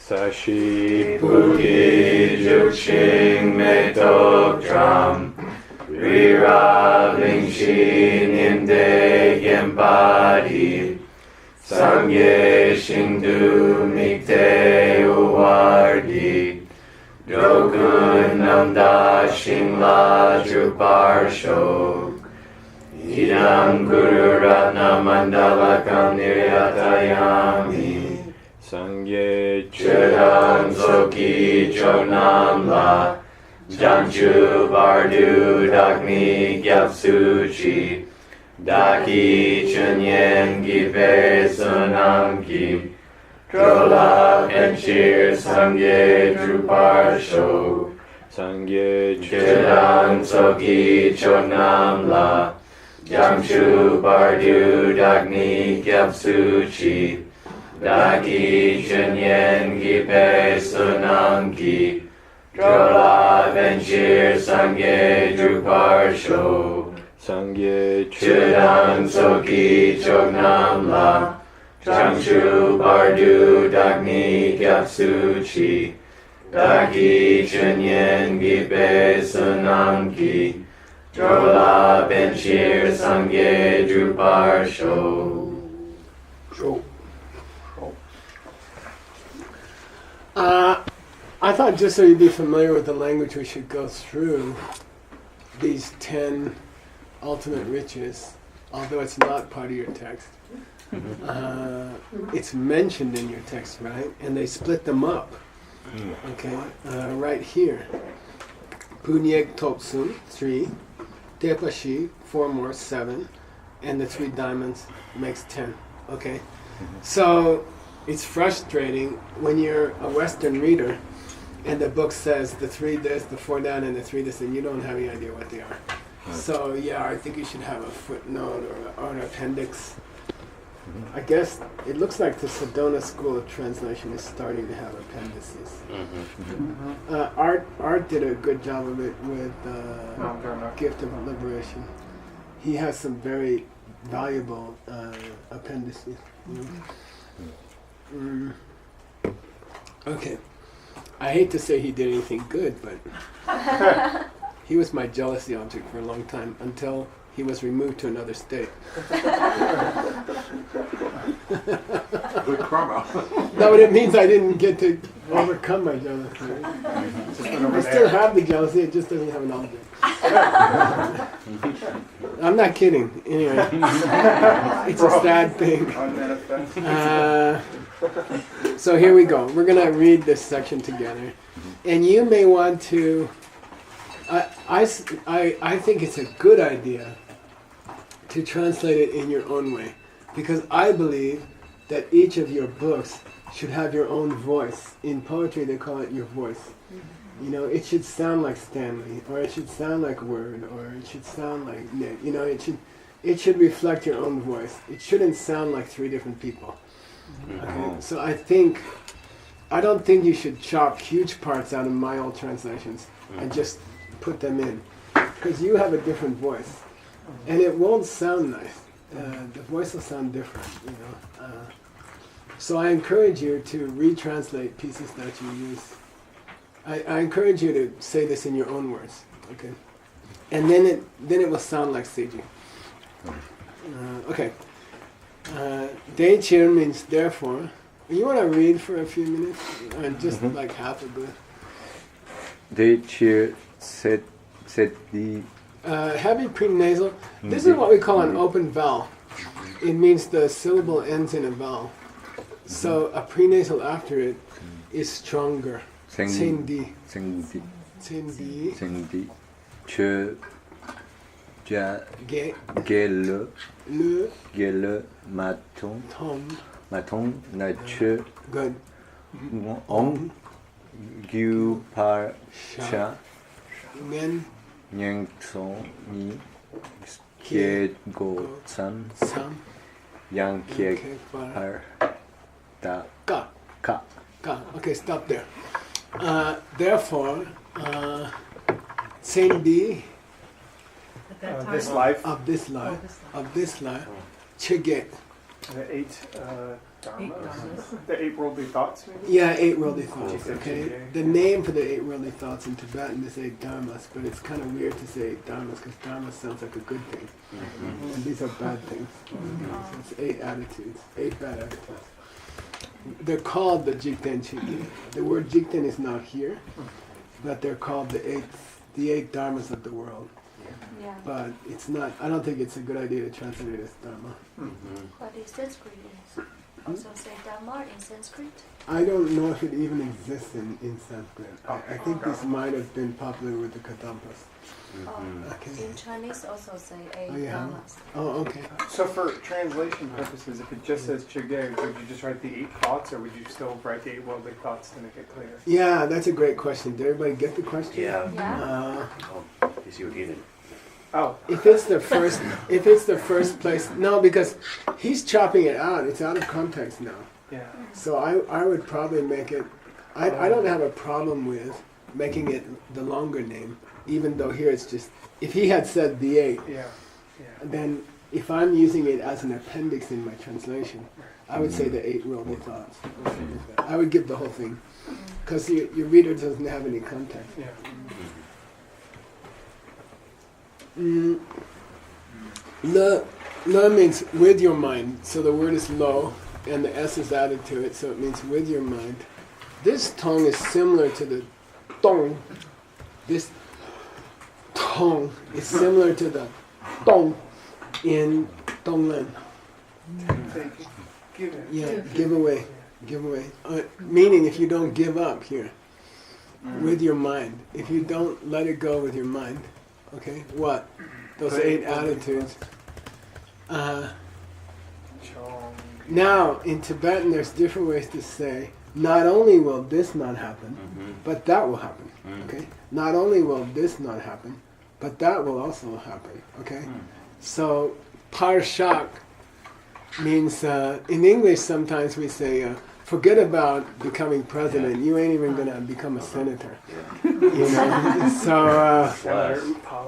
Sashi Puki Jukshing Metok Drum Rira Vingshi Ninde Yempadi Sangye Shingdu Mikte Uwardi Dokun Namda Shingla Drupar Shok Idam Guru Ratna Mandalakam Niryatayami Sangye Chudam Soki Chonam La Janchu Bardu Dakmi Gyapsuchi Daki Chunyen Gipe Sunamki Drola Penchir Sangye Drupar Shok Sangye Chudam Soki Chonam La Jamshu Bardu Dagni Gyapsuchi Daki Chunyen Gipe Sunamki Drola Benchir Sangye Drupar Sho Sangye Chudam Soki Chognam La Jamshu Bardu Dagni Gyapsuchi Daki Chunyen Gipe Sunamki Drola Benchir Sangye Drupar Sho. I thought just so you'd be familiar with the language, we should go through these 10 ultimate riches, although it's not part of your text. It's mentioned in your text, right? And they split them up. Okay, right here. Punyek Topsun, 3. Tepashi, 4 more, 7. And the 3 diamonds makes 10. Okay? So it's frustrating when you're a Western reader and the book says the 3 this, the 4 that, and the 3 this, and you don't have any idea what they are. So yeah, I think you should have a footnote or an appendix. I guess it looks like the Sedona School of Translation is starting to have appendices. Art did a good job of it with Gift of Liberation. He has some very valuable appendices. Okay. I hate to say he did anything good, but he was my jealousy object for a long time until he was removed to another state. Good karma. No, but it means I didn't get to overcome my jealousy. I still have the jealousy, it just doesn't have an object. I'm not kidding. Anyway, it's a sad thing. So here we go. We're going to read this section together. And you may want to... I think it's a good idea to translate it in your own way. Because I believe that each of your books should have your own voice. In poetry, they call it your voice. You know, it should sound like Stanley, or it should sound like Word, or it should sound like Nick. You know, it should reflect your own voice. It shouldn't sound like 3 different people. Okay? So I don't think you should chop huge parts out of my old translations and just put them in. Because you have a different voice. And it won't sound nice. The voice will sound different, you know. So I encourage you to retranslate pieces that you use. I encourage you to say this in your own words, okay? And then it will sound like Seiji. Okay. Deichir means therefore. You want to read for a few minutes? Just like half a good. Deichir said the... Heavy prenasal. This is what we call an open vowel. It means the syllable ends in a vowel. So a prenasal after it is stronger. Sendi. Che. Ja. Ge. Le. Maton. Na che. Good. On. Gu. Par. Cha. Men. Nyang. Son. Ni. Kie. Go. Sam. Yang. Kie. Par. Da. Ka. Ka. Okay, stop there. Therefore, Sendi This life. of this life, Chege. 8 The 8 worldly thoughts, maybe? Yeah, 8 worldly thoughts, okay? Okay. The name for the 8 worldly thoughts in Tibetan is 8 dharmas, but it's kind of weird to say 8 dharmas because dharma sounds like a good thing. And these are bad things. So it's 8 attitudes, 8 bad attitudes. They're called the Jigten Chigye. The word Jigten is not here, but they're called the 8 dharmas of the world. Yeah. But it's not, I don't think it's a good idea to translate it as dharma. What is Sanskrit? Also say Dharma in Sanskrit? I don't know if it even exists in Sanskrit. I think this might have been popular with the Kadampas. Okay. In Chinese also say 8 Oh, yeah. Dharmas. Oh, okay. So for translation purposes, if it just says Chugye, would you just write the 8 thoughts, or would you still write the 8 worldly thoughts to make it clear? Yeah, that's a great question. Did everybody get the question? Yeah. Yeah. You see what he did? Oh, If it's the first place, no, because he's chopping it out. It's out of context now. yeah. So I would probably make it. I don't have a problem with making it the longer name, even though here it's just. If he had said the 8, Yeah. then if I'm using it as an appendix in my translation, I would say the 8 worldly thoughts. I would give the whole thing, because your reader doesn't have any context. Yeah. Le means with your mind, so the word is lo, and the s is added to it, so it means with your mind. This tong is similar to the tong. This tong is similar to the tong in Tonglen. Thank you. Give it. Yeah, give away. Meaning if you don't give up here, with your mind, if you don't let it go with your mind, okay, what? Those 8 attitudes. Now, in Tibetan, there's different ways to say, not only will this not happen, but that will happen, okay? Not only will this not happen, but that will also happen, okay? So, parshak means, in English sometimes we say, forget about becoming president, you ain't even gonna become a senator. You know?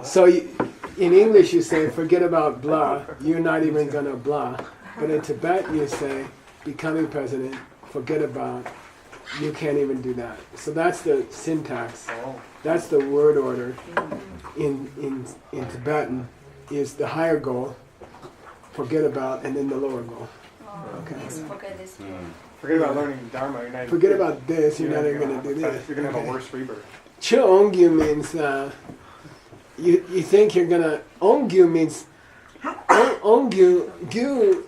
So in English you say, forget about blah, you're not even gonna blah. But in Tibetan you say, becoming president, forget about, you can't even do that. So that's the syntax, that's the word order in Tibetan, is the higher goal, forget about, and then the lower goal. Okay. Please forget this. Forget about learning Dharma. You're not Forget about this, you're not even gonna do this. You're gonna have Okay. a worse rebirth. Ch'ongyu means you think you're gonna. Ongyu means ongyu.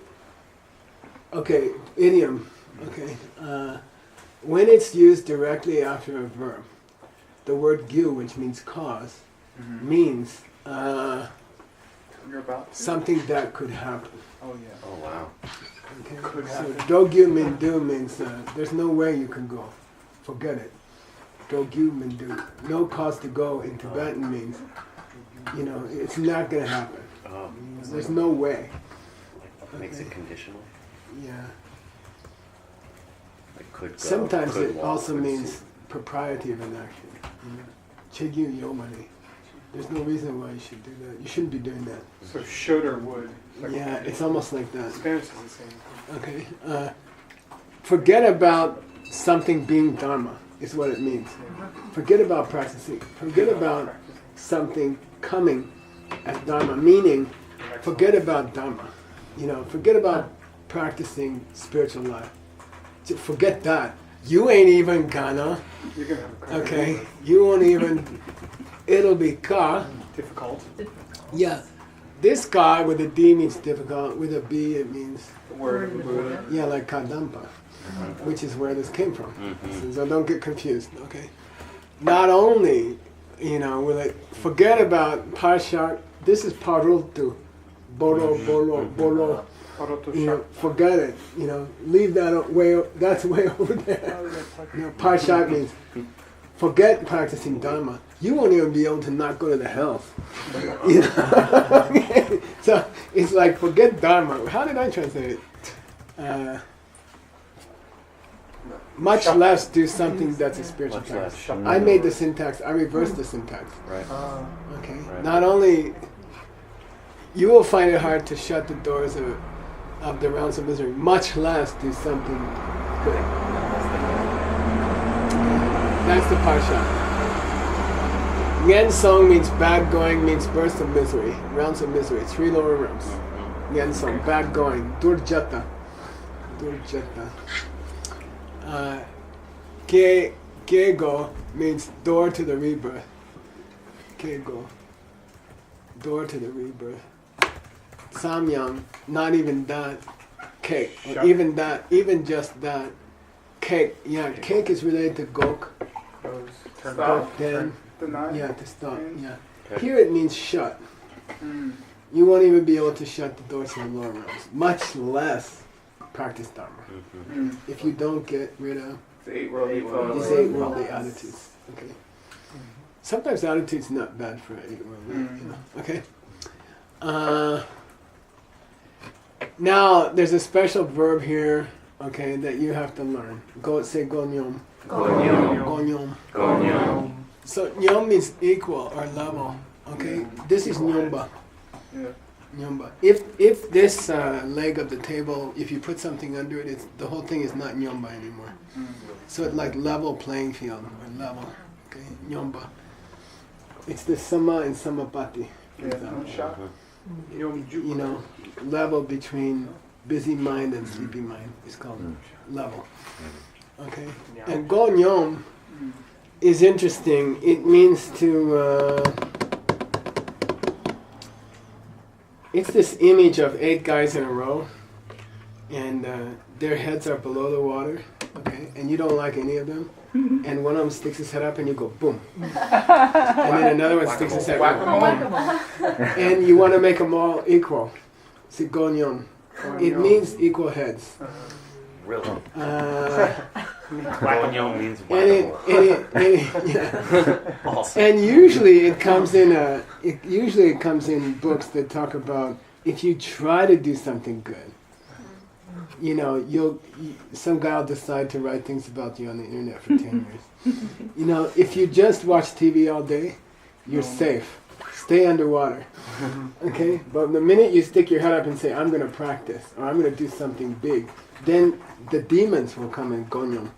Okay, idiom. Okay, when it's used directly after a verb, the word gyu, which means cause, means You're about to. something that could happen. Oh yeah. Oh wow. Okay, Could so happen. dogyu mindu means there's no way you can go. Forget it. Dogyu mindu. No cause to go in Tibetan means, you know, it's not going to happen. Oh, There's no way. like makes it conditional. Yeah. Like could go. Sometimes could it walk, also could means see. propriety of an action. Chigyu yomani. There's no reason why you should do that. You shouldn't be doing that. So should or would. Like, Yeah, it's almost like that. Spanish is the same. Okay. Forget about something being dharma is what it means. Forget about practicing. Forget about something coming as dharma, meaning forget about dharma. You know, forget about practicing spiritual life. Just forget that. You ain't even gonna. You're gonna have a crazy Okay. You won't even. It'll be ka. difficult. Yeah. This ka with a D means difficult. With a B it means The word of the Buddha. yeah, like kadampa, which is where this came from. So don't get confused, okay? Not only, you know, will it forget about parshak. This is parultu, bolo. You know, forget it. You know, leave that way. That's way over there. You know, parshak means forget practicing dharma. You won't even be able to not go to the health. You know? So it's like forget dharma. How did I translate it? Much less do something that's a spiritual Much practice. less. I made the syntax. I reversed the syntax. Right. Okay. Right. Not only you will find it hard to shut the doors of of the realms of misery, much less do something good. That's the parsha. Ngen Song means bad going, means birth of misery, realms of misery, 3 lower realms. Ngen Song, bad going, durjata. Kego means door to the rebirth. Kego, door to the rebirth. Samyang, not even that. Cake, or even that, even just that. Cake, yeah, cake is related to gok. Stop. Then, The nine. yeah, to stop, yeah. Okay. Here it means shut. You won't even be able to shut the doors to the lower realms, much less practice Dharma. If you don't get rid of The 8 worldly these 8 worldly attitudes. Okay. Sometimes attitude's not bad for 8 worldly, you know. Okay. Now there's a special verb here, okay, that you have to learn. Go say gonyom. Gonyom. So nyom means equal or level. Okay. This is nyomba. Yeah. Nyomba. If this leg of the table, if you put something under it, the whole thing is not nyomba anymore. So it's like level playing field or level. Okay, nyomba. It's the sama and samapati. For example. You know, level between busy mind and sleepy mind is called level. Okay, and gonyom is interesting. It means to. It's this image of 8 guys in a row, and their heads are below the water, okay, and you don't like any of them, and one of them sticks his head up and you go boom, and then another one sticks his head up, boom, and you want to make them all equal. C'est gonyom. It means equal heads. Really? And Gonyom means yeah. awesome. And usually it comes in books that talk about if you try to do something good, you know, some guy will decide to write things about you on the internet for 10 years. You know, if you just watch TV all day, you're safe. Stay underwater. Okay? But the minute you stick your head up and say, I'm going to practice, or I'm going to do something big, then the demons will come and gonyom.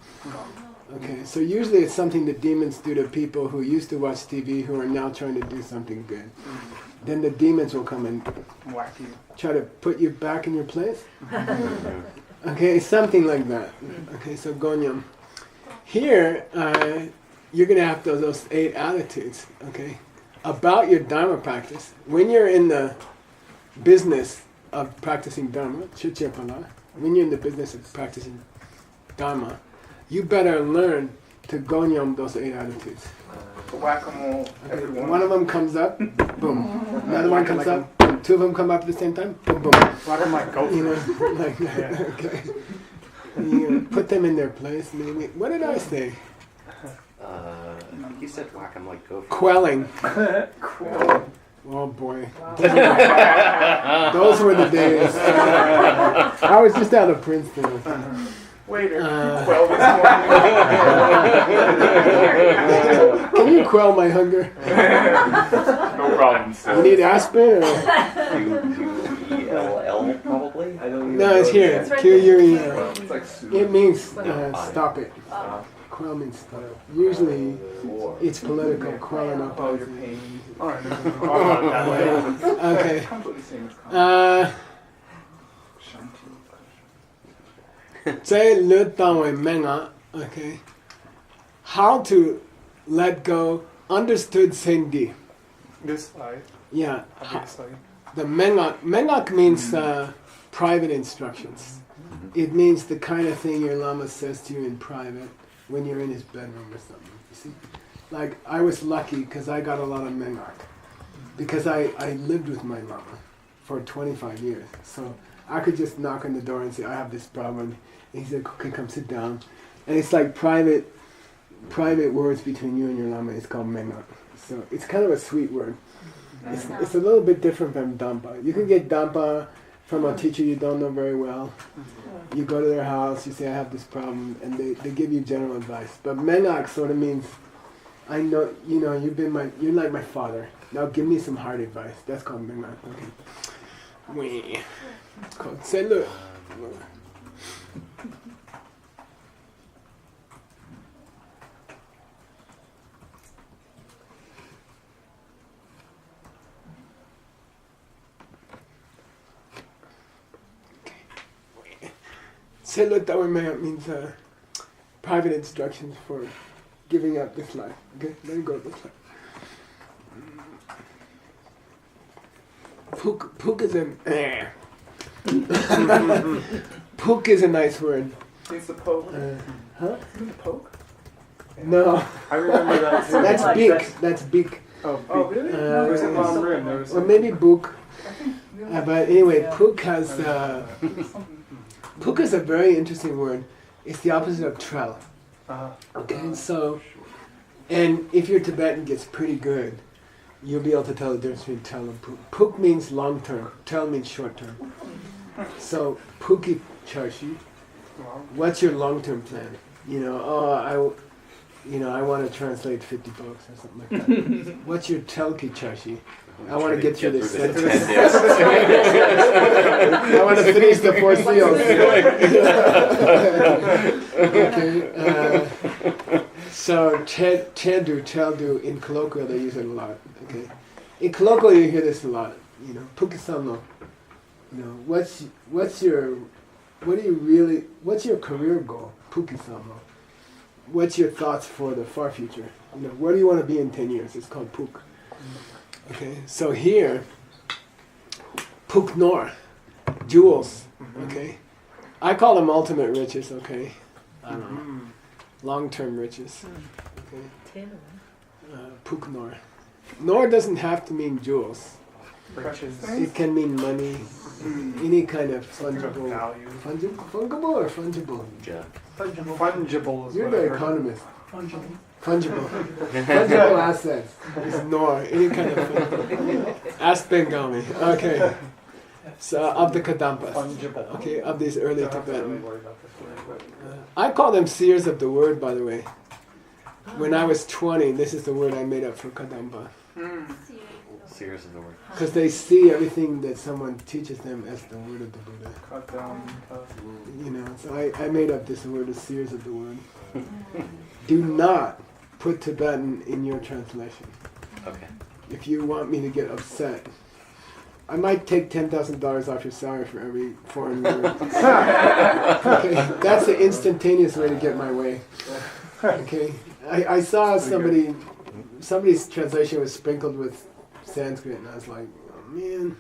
Okay, so usually it's something the demons do to people who used to watch TV who are now trying to do something good. Then the demons will come and Whack you. try to put you back in your place. Okay, something like that. Okay, so gonyom. Here, you're going to have those 8 attitudes, okay, about your Dharma practice. When you're in the business of practicing Dharma, chichepala, when you're in the business of practicing Dharma, you better learn to gonyom those 8 attitudes. Whack-a-mole. Okay, one of them comes up, boom. Another one comes up, boom. 2 of them come up at the same time, boom, boom. Whack-a-mole go. You know, like that. Okay. You put them in their place. Maybe. What did I say? He said whack him like go for Quelling. Oh boy. Those were the days. I was just out of Princeton. Waiter, 12 this morning. Can you quell my hunger? No problem, sir. You need aspirin? Or? Q-E-L-L probably? No, it's here. It's right Q-U-E-L. It's like soup. It means stop it. Quell means stop. Usually it's political. Quelling up. Oh, your pain. Alright, Okay. Completely same as Say le tangwe menga. Okay. How to let go. Understood sendi. This slide. Yeah. Obviously. The mengak means private instructions. It means the kind of thing your lama says to you in private when you're in his bedroom or something. You see, like I was lucky because I got a lot of mengak because I lived with my lama for 25 years. So I could just knock on the door and say I have this problem. And he said, "Okay, come sit down." And it's like private words between you and your lama. It's called mengak. So it's kind of a sweet word. It's a little bit different from dampa. You can get dampa from a teacher you don't know very well. You go to their house, you say, I have this problem, and they give you general advice. But mengak sort of means, I know, you're like my father. Now give me some hard advice. That's called mengak. Okay. We. It's called Selu. Selu Tawamaya means private instructions for giving up this life. Okay, let me go this life. Puk is Puk is a nice word. It's the poke. Huh? Isn't it poke? No, I remember that too. that's beak. That's beak. Oh, really? There was a long rim. There was Or maybe book. But anyway, puk has puk is a very interesting word. It's the opposite of trel. Okay, so, and if your Tibetan gets pretty good, you'll be able to tell the difference between trel and puk. Puk means long term. Trel means short term. So puki charshi. What's your long term plan? You know, I want to translate 50 books or something like that. What's your telki charshi? I want to get through this sentence. I want to finish the 4 seals. Okay. So cheldu, in colloquial they use it a lot. Okay. In colloquial you hear this a lot. You know, pukisano. You know, what's your career goal? Pukisano. What's your thoughts for the far future? You know, where do you want to be in 10 years? It's called puk. Okay, so here, puk nor, jewels. Okay, I call them ultimate riches. Okay, I don't know, long-term riches. Okay, puk nor. Nor doesn't have to mean jewels. precious. It can mean money, any kind of fungible. Value. Fungible or fungible? Yeah. Fungible is You're what I the heard. economist. Fungible. Fungible assets. It's nor, any kind of fungible. Ask Bengali. Okay. So, of the Kadampas. Fungible. Okay, of these early I don't have to really Tibetan. worry about this word, but I call them seers of the word, by the way. When I was 20, this is the word I made up for Kadamba. Seers of the word. Because they see everything that someone teaches them as the word of the Buddha. cut down. You know, so I made up this word as seers of the word. Do not put Tibetan in your translation. Okay. If you want me to get upset, I might take $10,000 off your salary for every foreign word. Okay, that's the instantaneous way to get my way. Okay, I saw somebody's translation was sprinkled with Sanskrit, and I was like, oh, man,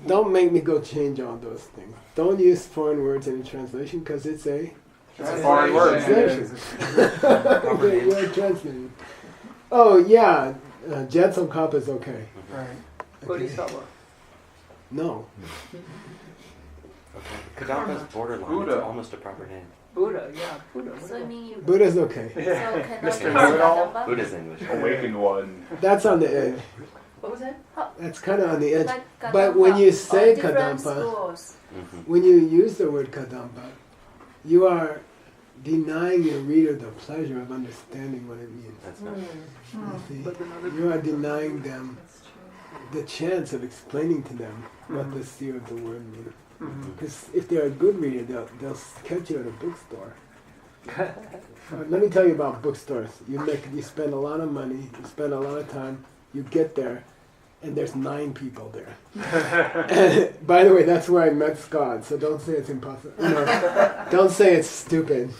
don't make me go change all those things. Don't use foreign words in a translation because it's a Foreign word. translation. Okay, you're translating. Oh yeah, Jetson Cop is okay. Right. Okay. No. Okay. Kadamba is borderline. Buddha. It's almost a proper name. Buddha, yeah, Buddha. So I mean, you Buddha's okay. so cannot Mr. use Know-it-all. Kadamba? Buddha's English. Awakened one. That's on the edge. What was that? That's kind of on the edge. Like But Kadamba when you or say different Kadampa, schools. when you use the word Kadampa, you are denying your reader the pleasure of understanding what it means. That's not. You see? You are denying them the chance of explaining to them what the seer of the word means. Because if they're a good reader, they'll catch you at a bookstore. Let me tell you about bookstores. You spend a lot of money, you spend a lot of time, you get there, and there's 9 people there. And, by the way, that's where I met Scott, so don't say it's impossible. No, don't say it's stupid.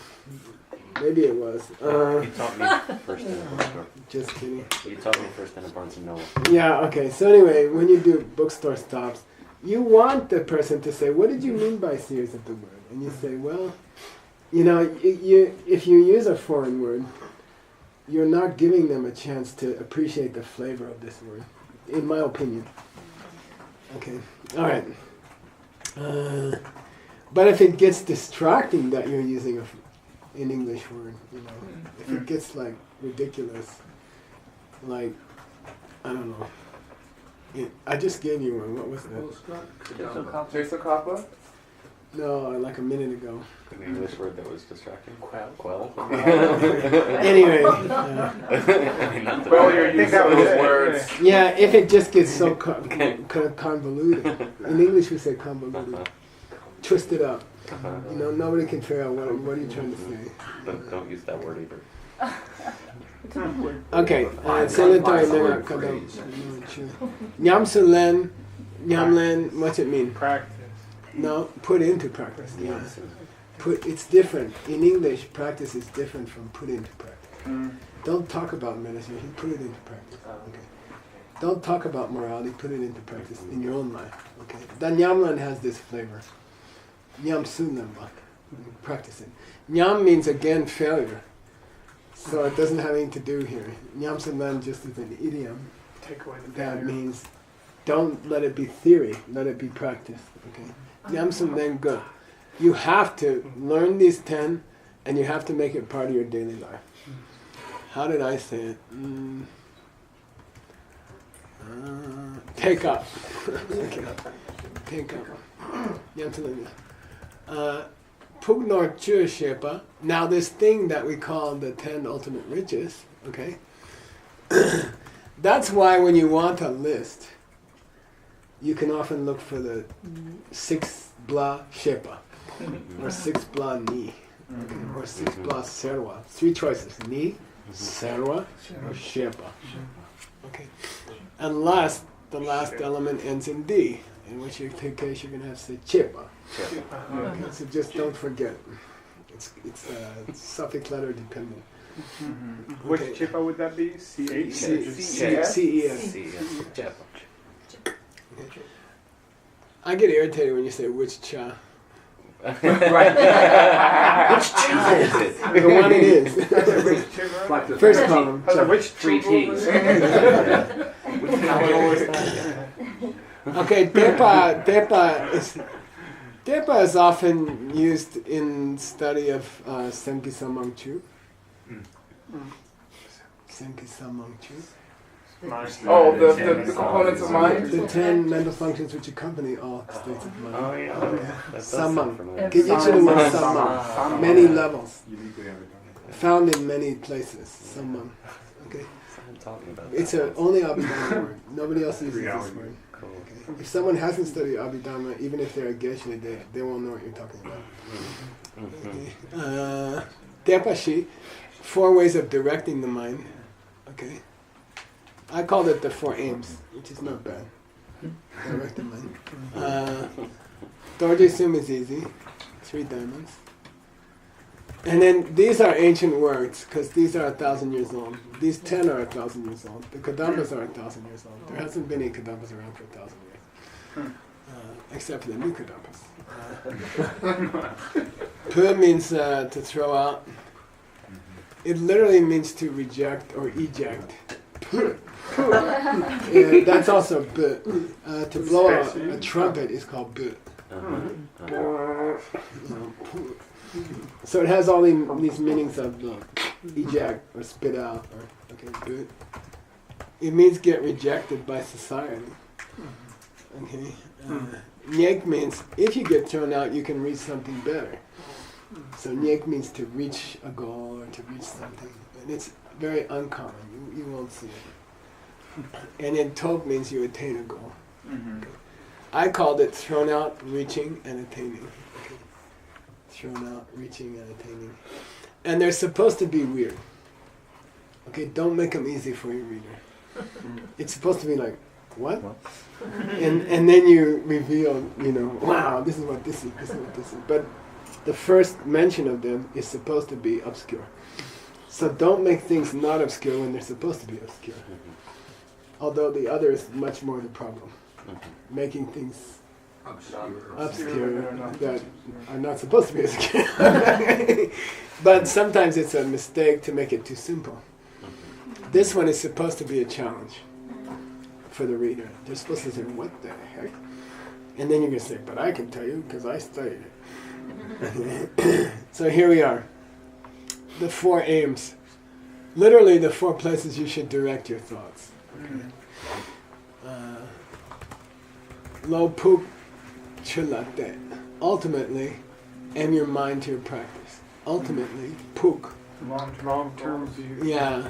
Maybe it was. You taught me first in a bookstore. Just kidding. You taught me first in a Barnes & Noble. Yeah, okay. So anyway, when you do bookstore stops, you want the person to say, what did you mean by seers of the word? And you say, well, you know, if you use a foreign word, you're not giving them a chance to appreciate the flavor of this word, in my opinion. Okay, all right. But if it gets distracting that you're using an English word, you know, if it gets like ridiculous, like, I don't know. I just gave you one. What was that? Jason Kappa? No, like a minute ago. An English word that was distracting. Quell. Quell. Anyway, I mean, not that Well, I- you're using those words. yeah, if it just gets so convoluted. In English we say convoluted. Twist it up. You know, nobody can figure out what are you trying to say. Don't use that word either. Okay, so let's talk about Nyamsulen, Nyamlen, what's it mean? Practice. No, put into practice. Yeah. It's different. In English, practice is different from put into practice. Don't talk about meditation, put it into practice. Okay. Don't talk about morality, put it into practice in your own life. Okay. The Nyamlan has this flavor. Nyam sunamba. Practice it. Nyam means again failure. So it doesn't have anything to do here. Nyam sunlan just is an idiom Take away the that failure. means don't let it be theory, let it be practice. Okay. Nyam sunlan go. You have to learn these 10 and you have to make it part of your daily life. How did I say it? Take up. Okay. Take up. Pugnor Chur Shepa. Now this thing that we call the 10 ultimate riches, okay? That's why when you want a list, you can often look for the 6 blah Shepa. Or 6 blah ni. Okay? Or 6 blah serwa. 3 choices. Ni, serwa, or shepa. Okay. And last, the last element ends in D, in which case you're going to have to say chepa. Okay, so just don't forget. It's suffix letter dependent. Which Okay. chipa would that be? CH? C-E-S. Jeff. I get irritated when you say which cha. Right. Which child is it? The one it is. Which chipa? Like the First column. I was like, cha. which 3 T's. Which capital is that? Okay, Depa is often used in study of Senki Samangchu. Senki Samangchu. Oh, the components of mind? The 10 mental functions which accompany all states of mind. Oh yeah. That does Samang. sound familiar. Samang. Samang. Many levels. Uniquely everything. Found in many places. Samang. Okay. I'm talking about. It's that. only Abhidharma word. Nobody else uses this Reality. word. Cool. Okay. If someone hasn't studied Abhidharma, even if they're a Geshe, they won't know what you're talking about. Mhm. Okay. Depashi, 4 ways of directing the mind. Okay. I called it the 4 aims, which is not bad. Direct the mind. Dorje Sum is easy. 3 diamonds. And then these are ancient words, because these are 1,000 years old. These 10 are 1,000 years old. The Kadampas are 1,000 years old. There hasn't been any Kadampas around for 1,000 years. Except for the new Kadampas. Pu means to throw out. It literally means to reject or eject. Yeah, that's also bu. To blow a trumpet is called bu. So it has all these meanings of eject or spit out or okay, bu. It means get rejected by society. Okay. Nyek means if you get thrown out, you can reach something better. So nyek means to reach a goal or to reach something, and it's very uncommon. You won't see it. And then top means you attain a goal. Okay. I called it thrown out, reaching, and attaining. Okay. Thrown out, reaching, and attaining. And they're supposed to be weird. Okay, don't make them easy for your reader. It's supposed to be like, what? And then you reveal, wow, this is what this is, this is what this is. But the first mention of them is supposed to be obscure. So don't make things not obscure when they're supposed to be obscure. Although the other is much more the problem. Making things obscure that are not supposed to be obscure. But sometimes it's a mistake to make it too simple. This one is supposed to be a challenge for the reader. They're supposed to say, what the heck? And then you're going to say, but I can tell you because I studied it. So here we are. The 4 aims. Literally the 4 places you should direct your thoughts. Okay. Lo puk chulate. ultimately, aim your mind to your practice. Ultimately, puk. Long-term view. Yeah.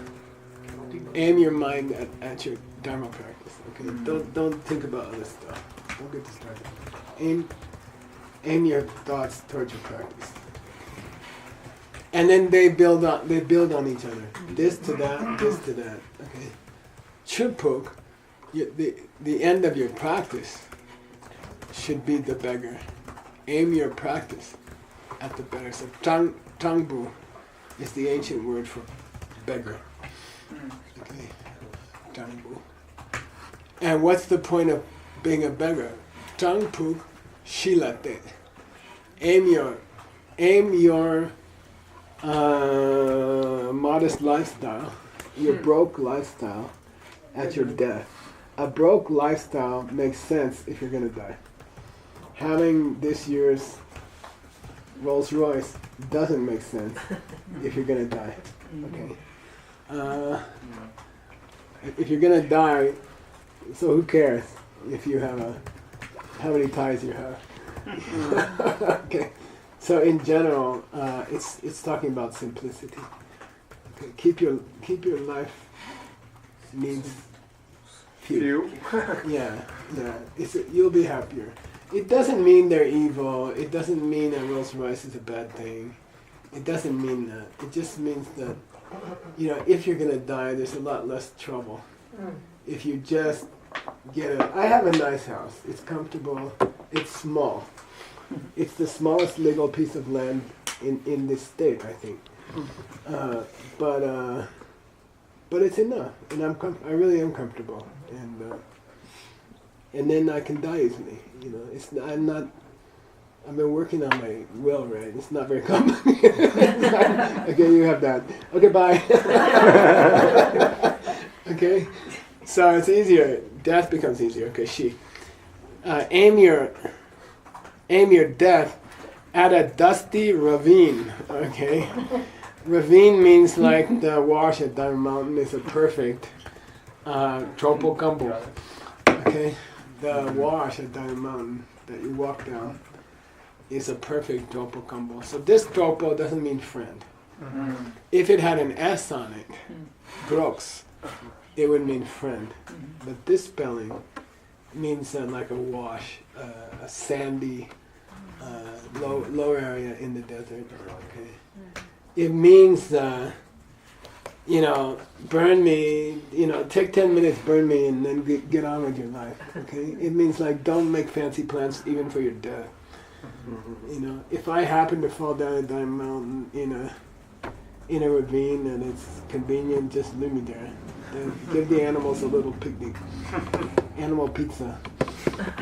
Aim your mind at your dharma practice. Okay. Don't think about other stuff. Don't get distracted. Aim your thoughts towards your practice. And then they build on each other. This to that, this to that. Okay. Chupuk, the end of your practice should be the beggar. Aim your practice at the beggar. So tangbu is the ancient word for beggar. Okay. Tangbu. And what's the point of being a beggar? Tangpuk shilate. Aim your modest lifestyle, your broke lifestyle at your death. A broke lifestyle makes sense if you're going to die. Having this year's Rolls Royce doesn't make sense if you're going to die. Okay. If you're going to die, so who cares if you have how many ties you have? Okay. So in general, it's talking about simplicity. Okay. Keep your life needs few. Yeah. You'll be happier. It doesn't mean they're evil. It doesn't mean that Rolls Royce is a bad thing. It doesn't mean that. It just means that, if you're gonna die, there's a lot less trouble. If you just I have a nice house. It's comfortable. It's small. It's the smallest legal piece of land in this state, I think. But it's enough, and I really am comfortable, and then I can die easily. I've been working on my will, right? It's not very complicated. Okay, you have that. Okay, bye. Okay, so it's easier. Death becomes easier. Okay, aim your death at a dusty ravine. Okay, ravine means like the wash at Diamond Mountain is a perfect tropo kambo. Okay, the wash at Diamond Mountain that you walk down is a perfect tropo kambo. So this tropo doesn't mean friend. If it had an S on it, grox, it would mean friend. But this spelling means like a wash, a sandy, low area in the desert. Okay, it means burn me. Take 10 minutes, burn me, and then get on with your life. Okay, it means like don't make fancy plans even for your death. If I happen to fall down a Diamond Mountain in a ravine and it's convenient, just leave me there. Give the animals a little picnic. Animal pizza.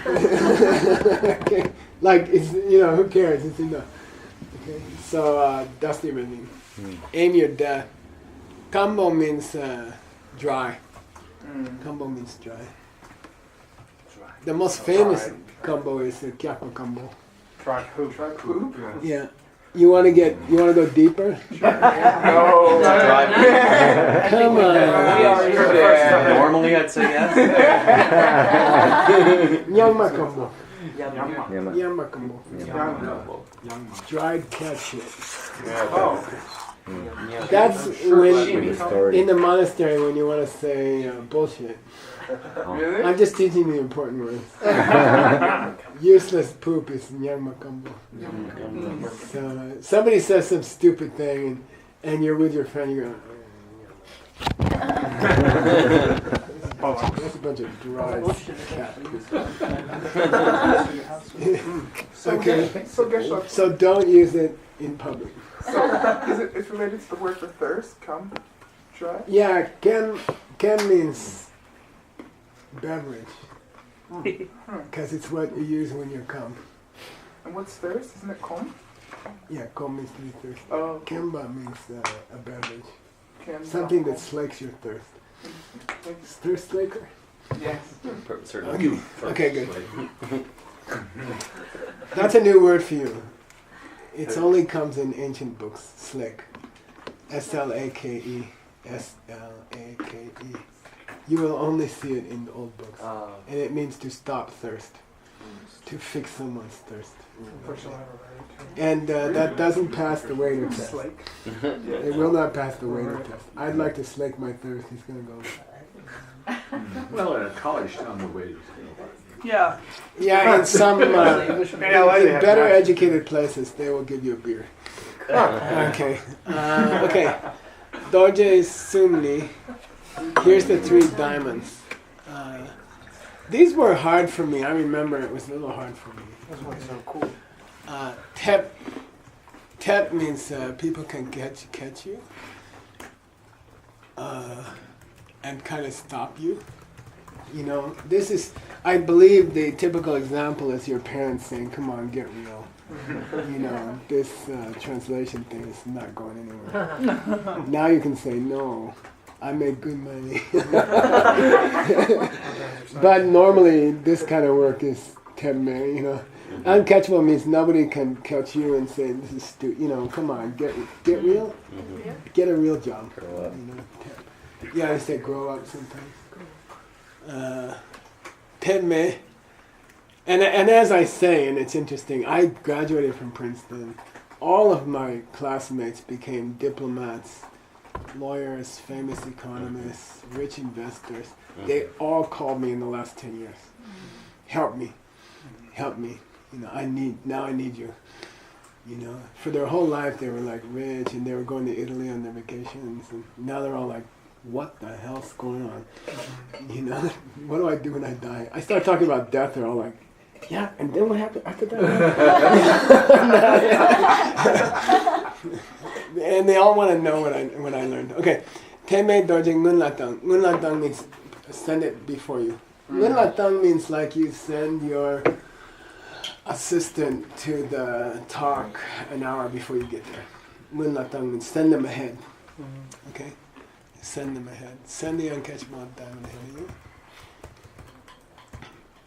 Okay. Like, it's, who cares? It's enough. Okay. So, dusty ravine. Aim your death. Kambo means dry. Kambo means dry. The most famous kambo is the Kyakwa kambo. Try poop. Yeah. You want to go deeper? No. Come on. Normally I'd say yes. Nyangma kambo. Yama. Yangma kambo. Dried cat shit. That's when in the monastery when you want to say bullshit. Really? I'm just teaching the important words. Useless poop is nyangma kambo. So somebody says some stupid thing and you're with your friend, you're going, that's a bunch of dry cat poop. Okay, so don't use it in public. So it's related to the word for thirst? Come, try? Yeah, ken means beverage. Because it's what you use when you come. And what's thirst? Isn't it kom? Yeah, kom means to be thirsty. Oh. Kemba means a beverage. Ken- Something that slakes your thirst. Thirst slaker? Yes. Certainly. Okay, good. That's a new word for you. It only comes in ancient books. Slick. S-L-A-K-E. S-L-A-K-E. You will only see it in the old books. And it means to stop thirst. to fix someone's thirst. Unfortunately, And that doesn't pass the waiter test. Slake. It will not pass the waiter test. I'd like to slake my thirst. He's going to go. Well, in a college town, the waiters. Yeah. Yeah, in some In LA, they in have better that. educated places, they will give you a beer. Okay. Okay. Doje Sumni. Here's the 3 diamonds. These were hard for me. I remember it was a little hard for me. This one's so cool. Tep means people can catch you and kind of stop you. You know, this is, I believe the typical example is your parents saying, come on, get real. You know, this translation thing is not going anywhere. Now you can say, no, I make good money. But normally this kind of work is temme, you know. Uncatchable means nobody can catch you and say, this is stupid. You know, come on, get real. Get a real job. Grow up. You know, yeah, I say grow up sometimes. Temme. And as I say, and it's interesting, I graduated from Princeton. All of my classmates became diplomats, lawyers, famous economists, rich investors. They all called me in the last 10 years. Help me. Help me. You know, I need you. You know, for their whole life they were like rich and they were going to Italy on their vacations, and now they're all like, what the hell's going on? You know, what do I do when I die? I start talking about death, they're all like, yeah, and then what happened after that? And they all want to know what I learned. Okay, Teme Dojing Ngunlatang. Ngunlatang means send it before you. Ngunlatang means like you send your assistant to the talk an hour before you get there. Ngunlatang means send them ahead. Okay? Send them ahead. Send the uncatchable diamond ahead of you.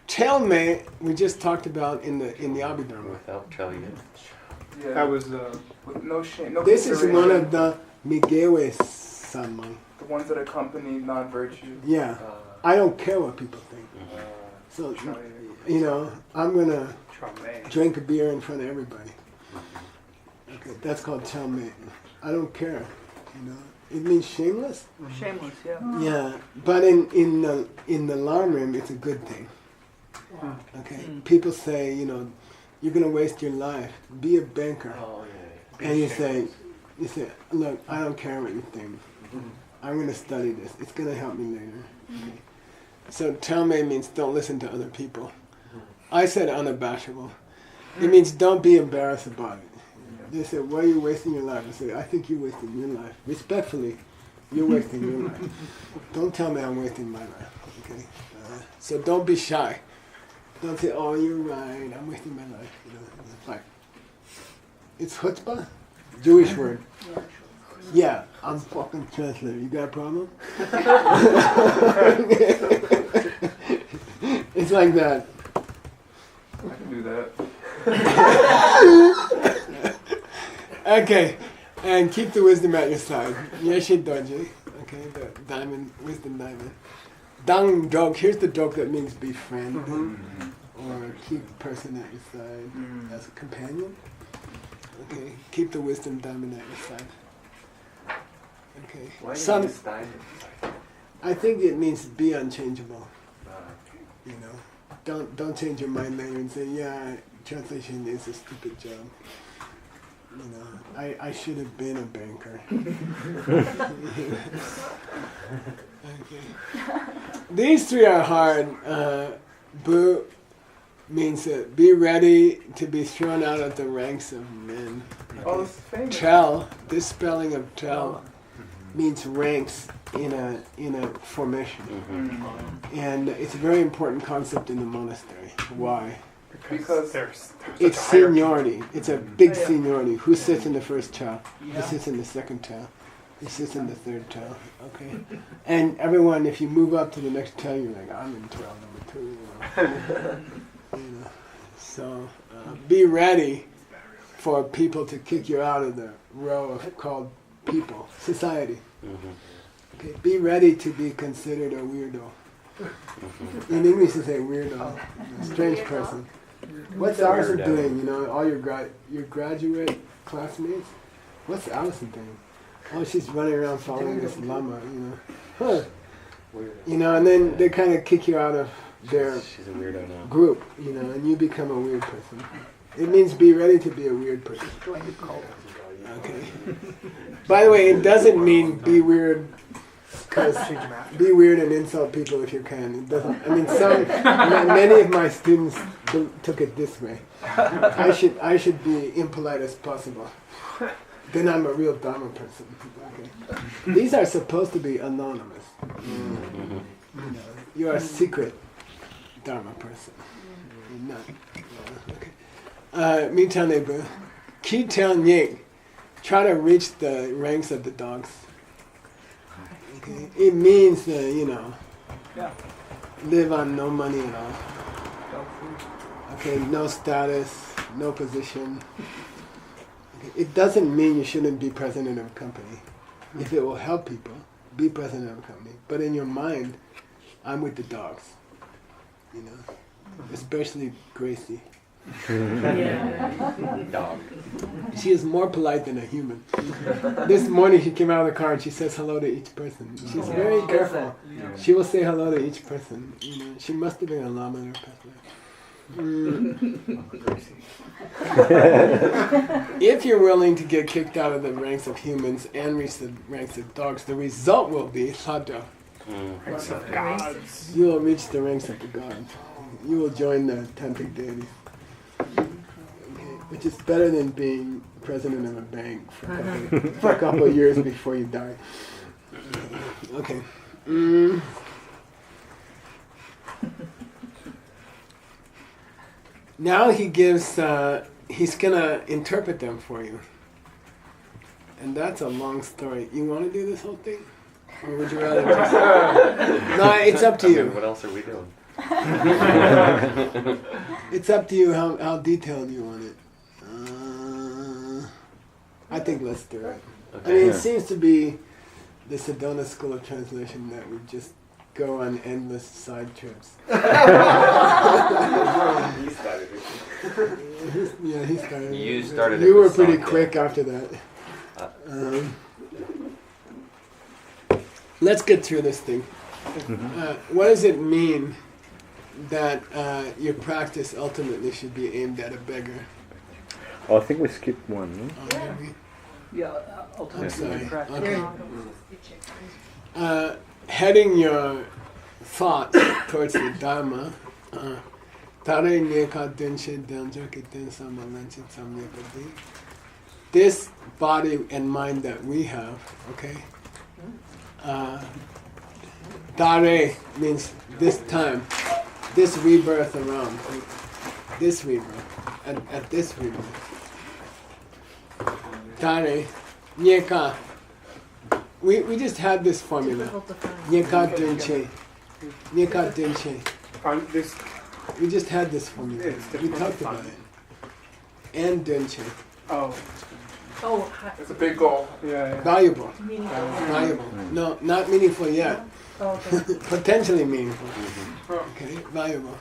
Chelme, we just talked about in the Abhidharma. Without telling you. Yeah. That was With no shame. No This is one consideration. of the Migewe Sanmai. The ones that accompany non-virtue. Yeah. I don't care what people think. So, you know, I'm going to drink a beer in front of everybody. Okay, that's called Chelme. I don't care, you know. It means shameless. Shameless, yeah. Yeah, but in the Lamrim, it's a good thing. Okay, people say, you know, you're gonna waste your life. Be a banker, Oh, yeah. and you say, look, I don't care what you think. I'm gonna study this. It's gonna help me later. Okay. So Chelme means don't listen to other people. I said unabashable. It means don't be embarrassed about it. They said, why are you wasting your life? I said, I think you're wasting your life. Respectfully, you're wasting your life. Don't tell me I'm wasting my life. Okay. So don't be shy. Don't say, oh, you're right, I'm wasting my life. You know, it's like, it's chutzpah, Jewish word. Yeah, I'm fucking translator. You got a problem? It's like that. I can do that. Okay, and keep the wisdom at your side. Yeshi doji. Okay, the diamond, wisdom diamond. Dang joke. Here's the joke that means befriend or keep person at your side as a companion. Okay, keep the wisdom diamond at your side. Okay. Why do Some, you use diamond? I think it means be unchangeable. You know, don't change your mind later and say, yeah, translation is a stupid job. You know, I should have been a banker. Okay. These 3 are hard. Bu means be ready to be thrown out of the ranks of men. Oh, this is famous. Tel, this spelling of tel means ranks in a formation. And it's a very important concept in the monastery. Why? Because It's seniority. It's a big seniority. Who sits in the first chow? Who sits in the second chow? Who sits in the third chow? Okay. And everyone, if you move up to the next chow, you're like, I'm in chow number 2. You know. So be ready for people to kick you out of the row of called people, society. Okay. Be ready to be considered a weirdo. In English, you say weirdo, a strange person. What's Allison doing? You know, all your graduate classmates. What's Allison doing? Oh, she's running around following this llama. You know, huh? You know, and then they kind of kick you out of their She's a weirdo now. group. You know, and you become a weird person. It means be ready to be a weird person. Okay. By the way, it doesn't mean be weird. Because be weird and insult people if you can. It doesn't. I mean, many of my students took it this way. I should be impolite as possible. Then I'm a real Dharma person. Okay. These are supposed to be anonymous. You know, you are a secret Dharma person. You're not. Okay. Mitaneba, Kitel Nying, try to reach the ranks of the dogs. Okay. It means that, you know, live on no money at all. Okay, no status, no position. Okay. It doesn't mean you shouldn't be president of a company. If it will help people, be president of a company. But in your mind, I'm with the dogs. You know, especially Gracie. Dog. She is more polite than a human. This morning she came out of the car and she says hello to each person. She's very careful. She will say hello to each person. You know, she must have been a lama in her past life. If you're willing to get kicked out of the ranks of humans and reach the ranks of dogs, the result will be sadha. You will reach the ranks of the gods. You will join the tantric deities. Which is better than being president of a bank for a couple of years before you die. Okay. Now he gives, he's gonna interpret them for you. And that's a long story. You want to do this whole thing? Or would you rather just... No, it's up to you. What else are we doing? It's up to you how detailed you want it. I think let's do it. Okay. I mean, it seems to be the Sedona School of Translation that we just go on endless side trips. He started it. Yeah, he started. You started it You were with pretty Sonic. quick after that. Let's get through this thing. What does it mean that your practice ultimately should be aimed at a beggar? Oh, I think we skipped one. No? Oh, did we? Yeah, I'm ultimately sorry. practice. Okay. Heading your thoughts towards the Dharma. This body and mind that we have, okay? Dare means this time, this rebirth around, this rebirth, at this rebirth. Dare, nyeka. We just had this formula. Nyeka dunche. Nyeka dunche. This, We just had this formula. It's We difficult talked to about find. it. And dunche. oh, Oh, It's a big goal. yeah. Valuable. meaningful. Valuable. No, not meaningful yet. Oh, okay. Potentially meaningful. Okay, valuable.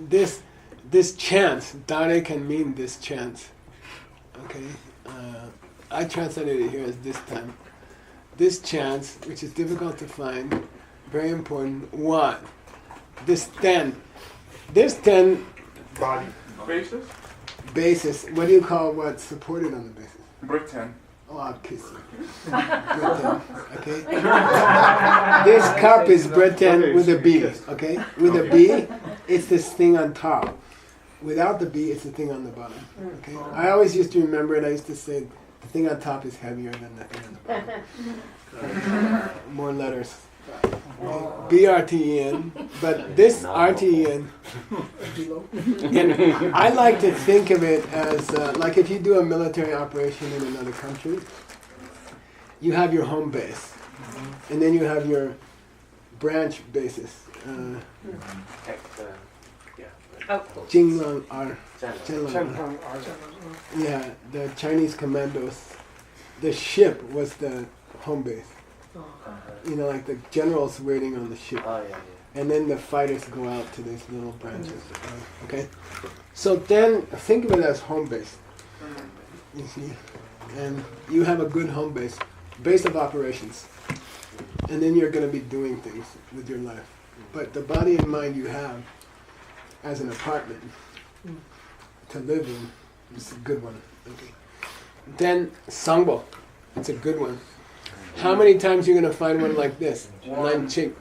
This chance, dare can mean this chance. Okay, I translated it here as this time. This chance, which is difficult to find, very important. What? This 10. This 10 Body. Basis? basis. What do you call what's supported on the basis? Britain. Oh, I'll kiss you. Britain, okay? This cup is Britain with a B, okay? With a B, it's this thing on top. Without the B, it's the thing on the bottom, okay? I always used to remember it. I used to say the thing on top is heavier than the thing on the bottom. More letters. B-R-T-E-N, but this R-T-E-N, and I like to think of it as, like if you do a military operation in another country, you have your home base, and then you have your branch bases. Jinglang R. Zhenlang R. Yeah, the Chinese commandos, the ship was the home base. You know, like the generals waiting on the ship. Oh, yeah, And then the fighters go out to these little branches. Okay? So then think of it as home base. You see? And you have a good home base of operations. And then you're going to be doing things with your life. But the body and mind you have as an apartment to live in is a good one. Okay. Then Sangbo, it's a good one. How many times are you going to find one like this? Lanchik.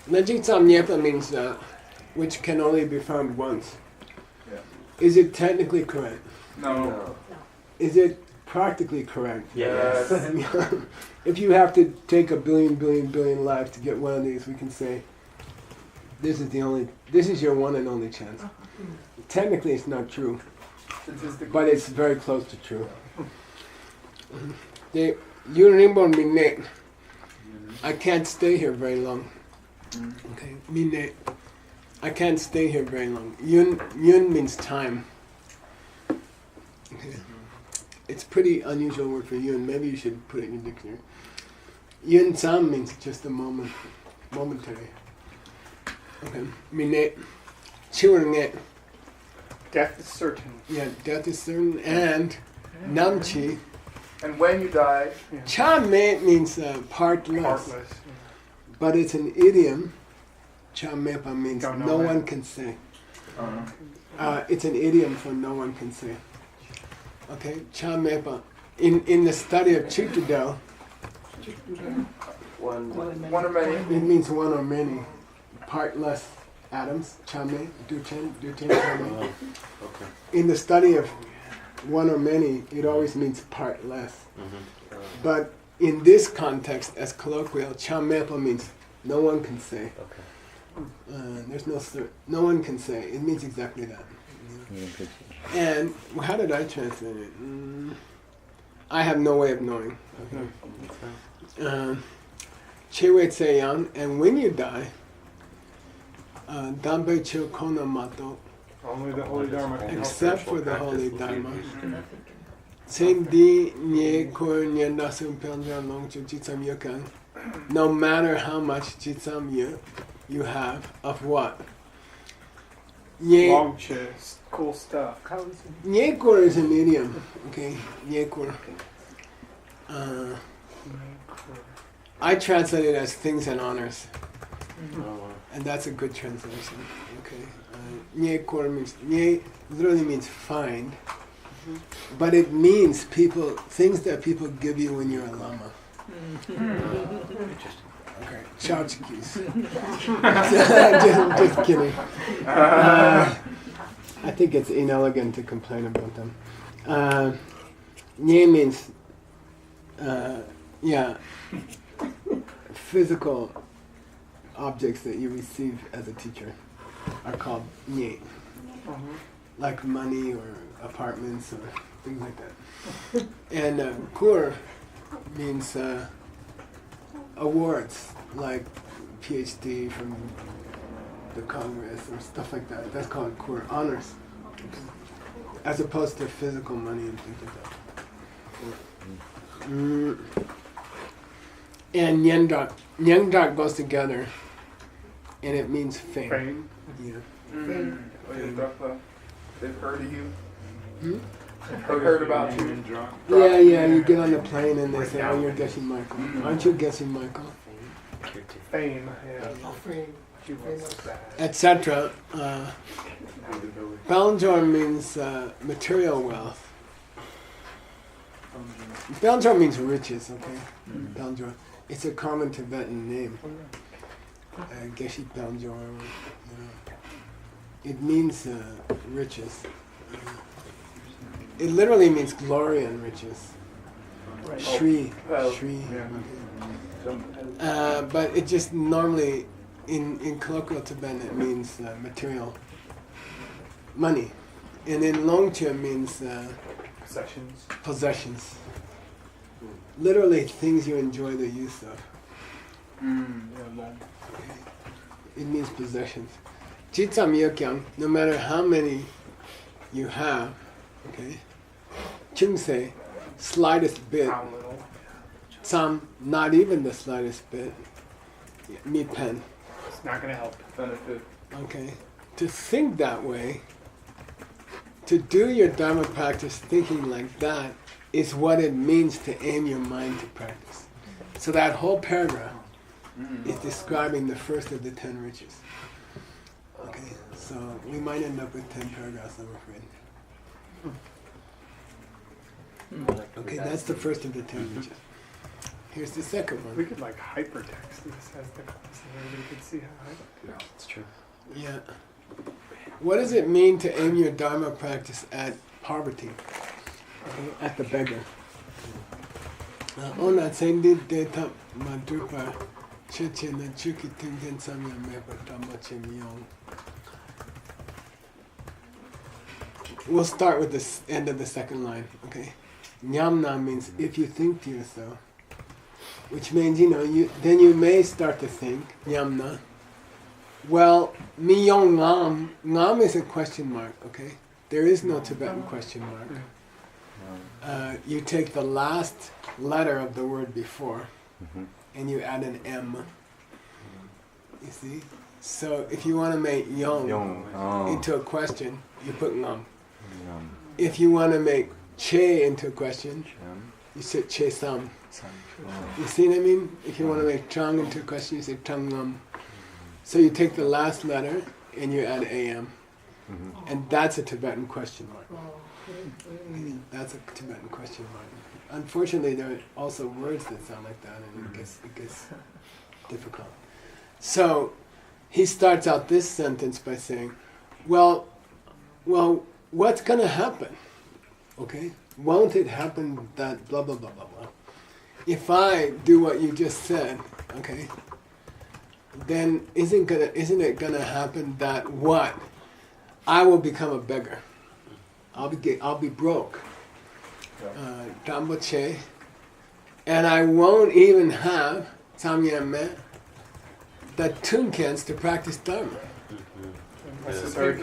Lanchik Samnyepa means which can only be found once. Yeah. Is it technically correct? No. Is it practically correct? Yes. If you have to take a billion lives to get one of these, we can say this is your one and only chance. Technically it's not true, but it's very close to true. I can't stay here very long. Okay, Mine, I can't stay here very long. Yun means time. Okay. It's pretty unusual word for yun. Maybe you should put it in your dictionary. Yun sam means just a moment, momentary. Okay. Mine, chiwernge. Death is certain. Yeah, death is certain. And namchi. And when you die, Cha-me means partless. Heartless. But it's an idiom. Cha-mepa means Don't know no when. one can say. It's an idiom for no one can say. Okay, Cha-mepa. In the study of Chitudel, one or many. it means one or many. Partless atoms. Cha-me, du-chen, cha-me. Okay. In the study of one or many, it always means part less. But in this context, as colloquial, Cha-mepa means no one can say. Okay. There's no one can say. It means exactly that. And how did I translate it? I have no way of knowing. Chewe Tseyang, and when you die, Dambe Chil Kona Mato, Only the Holy Dharma can help except spiritual for the practice. Holy Dharma. Di nye kor nyenda sumpelja long chu jitsam yukan. No matter how much jitsam you have of what? Nye Long chest, cool stuff. nye kor is an idiom. Okay, nye kor. I translate it as things and honors, and that's a good translation. Okay, nye kor means nye literally means find. But it means things that people give you when you're a lama. Okay, tchotchkes. just kidding. I think it's inelegant to complain about them. Nye means, physical objects that you receive as a teacher are called nye. Like money or apartments or things like that. And kur means awards, like PhD from the Congress or stuff like that. That's called kur, honors, as opposed to physical money and things like that. And nyangdak goes together, and it means fame. Fame. Yeah. They've heard of you. They've heard about you. Yeah, you get on the plane and they say, oh, you're guessing Michael. Aren't you guessing Michael? Fame. Yeah. Etc. Balanjor means material wealth. Balanjor means riches, okay? Balanjor. It's a common Tibetan name. Geshe Balanjor. It means riches. It literally means glory and riches. Shri. Shri. But it just normally, in colloquial Tibetan, it means material. Money. And in Longchen means possessions. Literally things you enjoy the use of. It means possessions. Jitsam yokyang, no matter how many you have, okay, chumse, slightest bit, Some, not even the slightest bit. Mi pen. It's not going to help. Benefit. Okay. To think that way, to do your Dharma practice thinking like that, is what it means to aim your mind to practice. So that whole paragraph is describing the first of the 10 riches. Okay, so we might end up with 10 paragraphs, I'm afraid. Okay, that's the first of the 10 riches. Here's the second We one. could like hypertext this as the class and everybody could see how I Yeah, it's true. Yeah. What does it mean to aim your Dharma practice at poverty? Okay, at the beggar. Ona sendi deta madrupa chechena chuki tingen samya meba dhamma myong. We'll start with the end of the second line, okay? Nyamna means if you think to yourself, which means, then you may start to think, nyamna. Well, myong ngam, ngam is a question mark, okay? There is no Tibetan question mark. You take the last letter of the word before, and you add an M. You see? So if you want to make yong into a question, you put ngam. If you want to make che into a question, you say che sam. You see what I mean? If you want to make chang into a question, you say chang ngam. So you take the last letter and you add am. And that's a Tibetan question mark. That's a Tibetan question mark. Unfortunately, there are also words that sound like that, and it gets difficult. So he starts out this sentence by saying, well, what's going to happen? Okay? Won't it happen that blah, blah, blah, blah, blah? If I do what you just said, okay, then isn't it going to happen that what? I will become a beggar. I'll be broke. Damboche. And I won't even have samyame, the tunkens to practice Dharma. Necessary.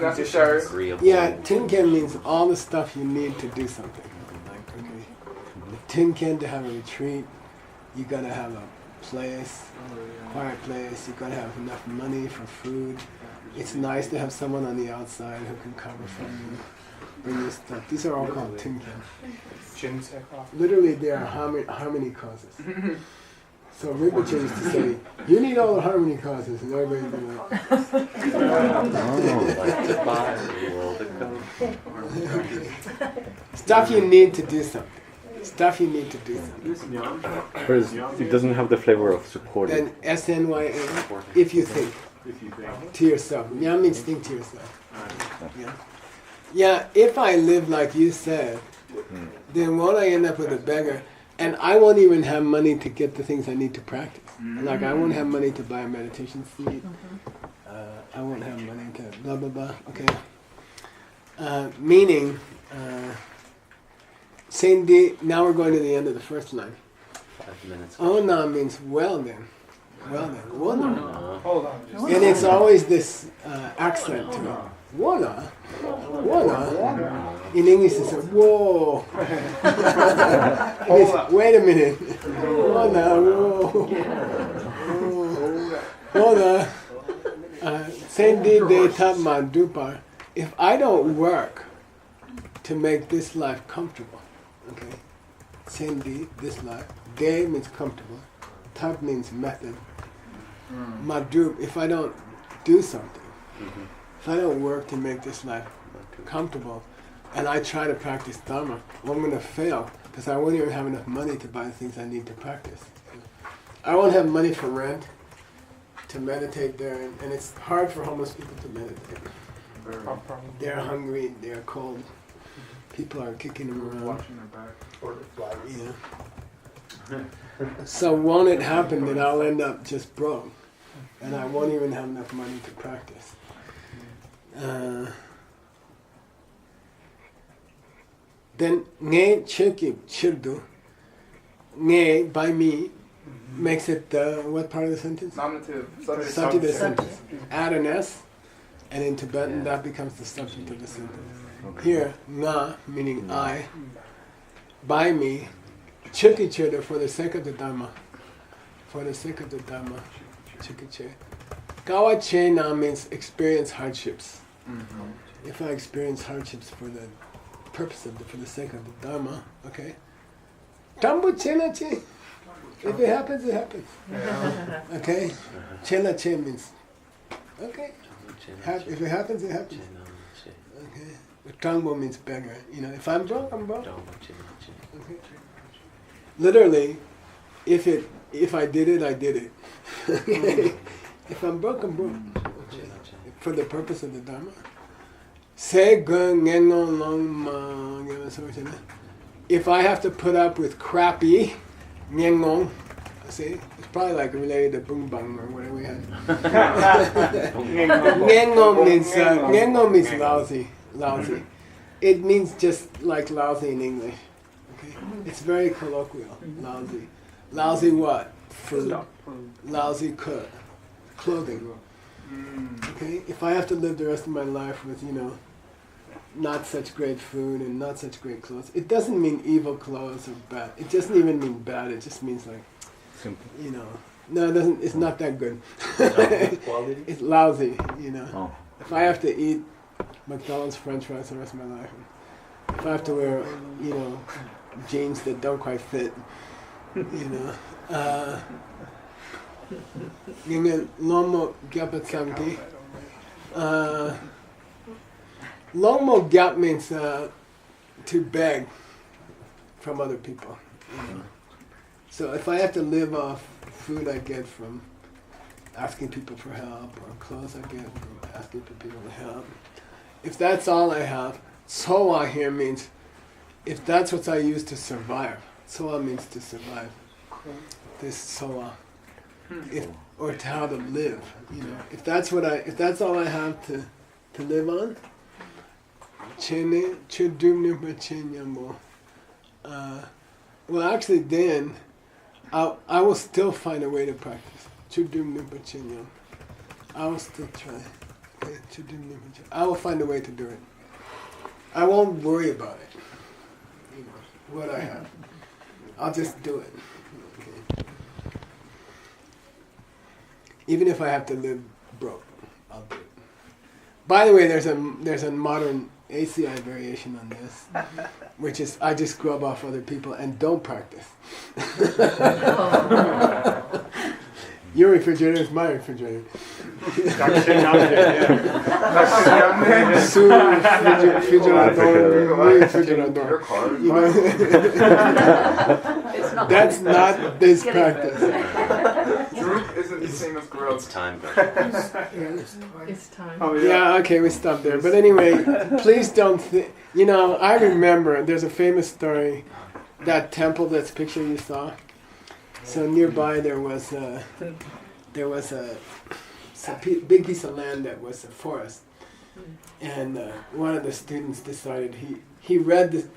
Yeah, tunken means all the stuff you need to do something. Okay. Tunken to have a retreat, you gotta have a place, quiet place, you gotta have enough money for food. It's nice to have someone on the outside who can cover for you, bring you stuff. These are all called tunken. Literally, they are harmony causes. So Rinpoche used to say, you need all the harmony causes, and everybody would be like, stuff you need to do something. Stuff you need to do something. Whereas it doesn't have the flavor of support. Then SNYA, if you think to yourself. Nyam means think to yourself. Yeah, if I live like you said, then won't I end up with a beggar? And I won't even have money to get the things I need to practice. Like I won't have money to buy a meditation seat. I won't have money to blah, blah, blah. Okay. Meaning, now we're going to the end of the first line. 5 minutes. Ona means well then. Well then. Wona. Hold on. And it's always this accent to it. Wona. Wona. In English it's a whoa. Wait a minute. Wona. Whoa. Wona. Sendi de tapma dupar. If I don't work to make this life comfortable, okay? Sendi, this life. De means comfortable. Tap means method. Madrup, if I don't do something, if I don't work to make this life comfortable, and I try to practice Dharma, well, I'm going to fail, because I won't even have enough money to buy the things I need to practice. I won't have money for rent, to meditate there, and it's hard for homeless people to meditate. They're hungry, they're cold, people are kicking them around. Watching their back. Or the flag. Yeah. So won't it happen that I'll end up just broke, and I won't even have enough money to practice? Then nge chirki chirdu, nge by me makes it what part of the sentence? Nominative. Subject of the sentence. Add an S, and in Tibetan that becomes the subject of the sentence. Here, nga meaning I, by me. Chikiche for the sake of the Dharma. For the sake of the Dharma. Chikiche. Gawache now means experience hardships. If I experience hardships for the purpose of for the sake of the Dharma, okay? Tambu chenache. If it happens, it happens. Okay? Chenache means, okay. If it happens, it happens. Okay? Tangbo means beggar. You know, if I'm broke, I'm broke. Okay? Literally, if I did it, I did it. If I'm broke, I'm broke. Okay? For the purpose of the Dharma. If I have to put up with crappy, see, it's probably like related to boom bang or whatever we had. Ngengo means lousy. Lousy. It means just like lousy in English. Okay? It's very colloquial. Lousy. Lousy what? Food. Lousy clothing. Okay? If I have to live the rest of my life with, not such great food and not such great clothes, it doesn't mean evil clothes or bad. It doesn't even mean bad. It just means like, no, it doesn't. It's not that good. It's lousy. Oh. If I have to eat McDonald's French fries the rest of my life, if I have to wear, jeans that don't quite fit, Lomo Gyapatsamki. Lomo Gyap means to beg from other people. So if I have to live off food I get from asking people for help, or clothes I get from asking for people to help, if that's all I have, sowa here means if that's what I use to survive. Sowa means to survive. This sowa. Or to how to live. If that's all I have to live on, well, actually, then I will still find a way to practice. I will still try. Okay? I will find a way to do it. I won't worry about it. What I have, I'll just do it. Okay? Even if I have to live broke, I'll do it. By the way, there's a modern ACI variation on this, which is I just grub off other people and don't practice. Your refrigerator is my refrigerator. That's not this practice. Droop isn't the same as grub. It's time. It's time. Oh, Yeah, okay, we stop there. But anyway, please don't think... I remember there's a famous story, that temple, that's picture you saw. So nearby there was a big piece of land that was a forest. And one of the students decided, we read the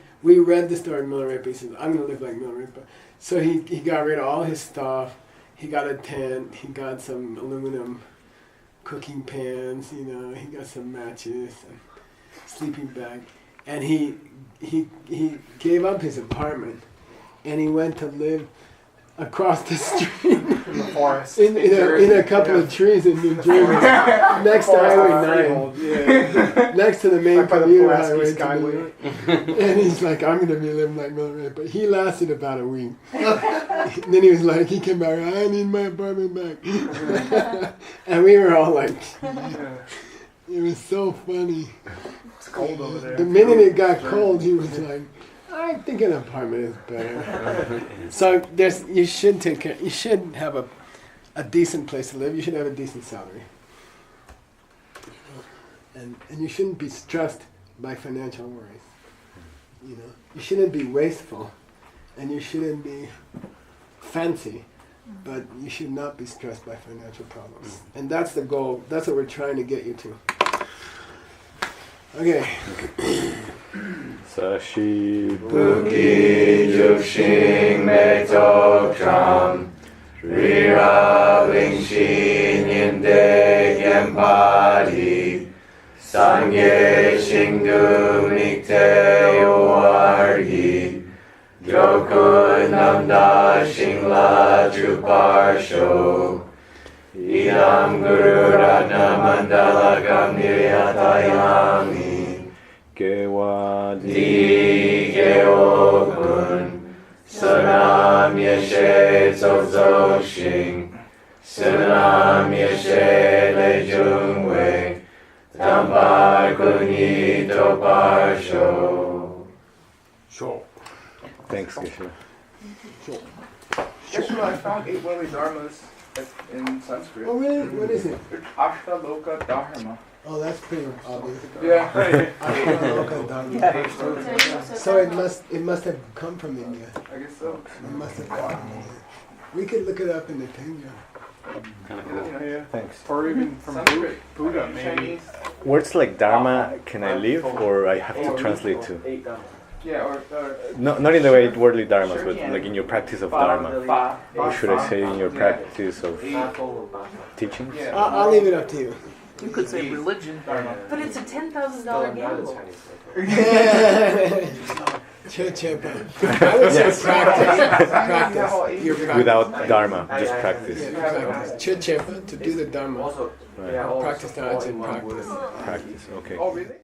story of Milarepa. He said, I'm going to live like Milarepa. So he got rid of all his stuff. He got a tent, he got some aluminum cooking pans, he got some matches and sleeping bag. And he gave up his apartment and he went to live across the street in the forest. in a couple of trees in New Jersey. Next to Highway 9. Next to the main commuter highway to New York. And he's like, I'm going to be living like Miller. But he lasted about a week. And then he came back, I need my apartment back. And we were all like, it was so funny. It's cold over there. The minute it got cold, he was like, I think an apartment is better. So you should take care. You should have a decent place to live. You should have a decent salary. And you shouldn't be stressed by financial worries. You shouldn't be wasteful, and you shouldn't be fancy, but you should not be stressed by financial problems. And that's the goal. That's what we're trying to get you to. Okay. Sashi Buki Jushing Metok Tram Rira Lingshin Yinde Yempadi Sangye Shingdu Nikte Uargi Gyokun Nam Ananda Shingla Chuparsho Idam Guru Ratna Mandalakam Niryatayami Gewa Di Geo Kun Sanam Yeshe Zozo Shing Sanam Yeshe Le Jungwei Tambar Kuni Toparsho. Thanks, Geshe. Guess what? I found 8 Willy Dharmas in Sanskrit. Oh, really? What is it? Ashtaloka Dharma. Oh, that's pretty obvious. Yeah. Ashtaloka Dharma. So it must have come from India. I guess so. It must have come from India. We could look it up in the thing. Yeah. Thanks. Or even from Sanskrit. Buddha, maybe. Chinese. Words like dharma, can I leave or I have to translate too? Yeah, or No, not in the way worldly dharmas, but like in your practice of dharma. Or should I say in your practice of teachings? yeah. I'll leave it up to you. You could say religion. But it's a $10,000 gamble. Chepa. I would say practice. Practice. Your practice. Without dharma, just practice. Yeah, practice. Chepa, to do the dharma. Right. Practice dharma and practice. Practice, okay. Oh, really?